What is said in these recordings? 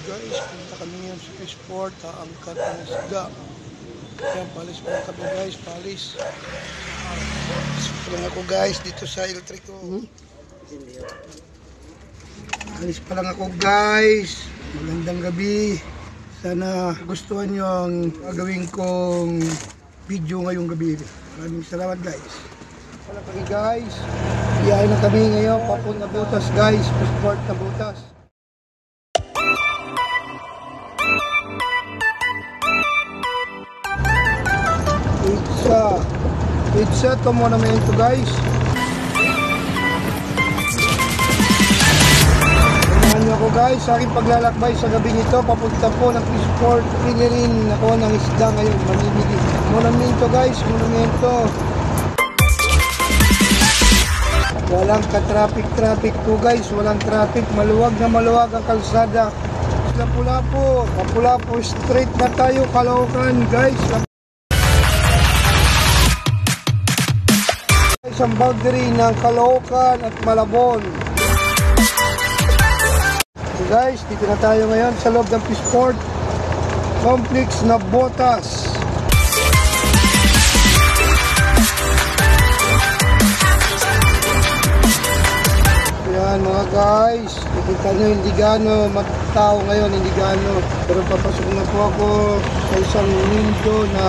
Guys, punta kami ngayon sa Fishport, angkat ng isda. Kaya palis pa lang kami guys, palis. Palis ako guys dito sa Eltrico. Palis pa lang ako guys. Magandang gabi. Sana gustuhan nyo ang gagawin kong video ngayong gabi. Maraming salamat guys. Wala kami guys. Iyain na kami ngayon, papunta Butas guys. Fishport na Butas. Pizza to muna naman ito guys. Samahan nyo ako guys sa aking paglalakbay sa gabi nito. Papunta po ng Fishport. Pili rin ako ng isda ngayon. Mamimili. Monumento guys, monumento. Walang ka-traffic po guys. Walang traffic. Maluwag na maluwag ang kalsada. Lapu-Lapu street na tayo, Caloocan guys. Isang boundary ng Caloocan at Malabon. So guys, dito na tayo ngayon sa loob ng Fishport Complex na Butas. Yan mga guys, nakita nyo hindi gaano matao ngayon, hindi gaano. Pero papasok na po ako sa isang window na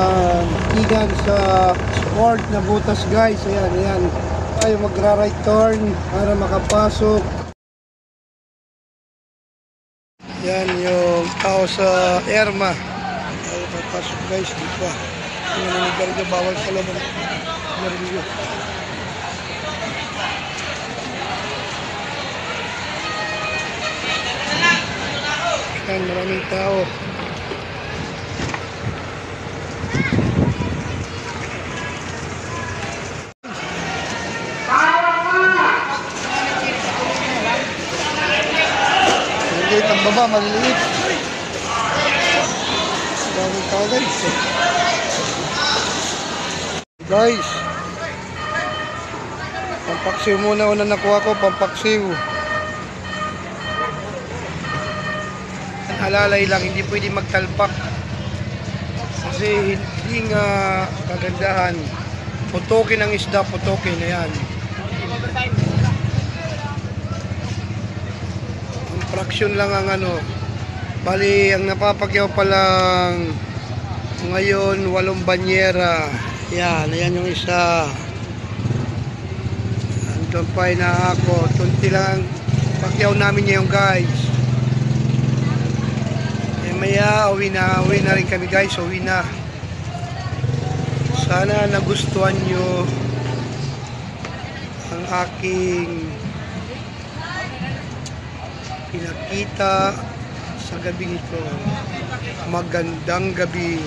igan sa Fishport na Butas guys. Ayan. Tayo magra-right turn para makapasok. Yan yung tao sa Erma. Tayo papasok guys dito. Yung nanigarga bawal sa laman. Narigyo. Yan, maraming tao. Maliliit ang baba, maliliit. Maraming tao guys. Guys, pampaksiw muna una nakuha ko, pampaksiw. Halalay lang, hindi pwede magtalpak kasi hindi nga kagandahan. Putukin ang isda, putukin na yan. Ang fraction lang ang ano, bali ang napapakyaw pa lang ngayon 8 banyera. Yan yung isa. Andun pa na ako, tunti lang pakyaw namin ngayon guys. Maya uwi na rin kami guys, uwi na. Sana nagustuhan nyo ang aking pinakita sa gabi nito. Magandang gabi.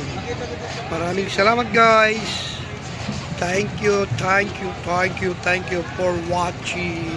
Maraming salamat guys. Thank you for watching.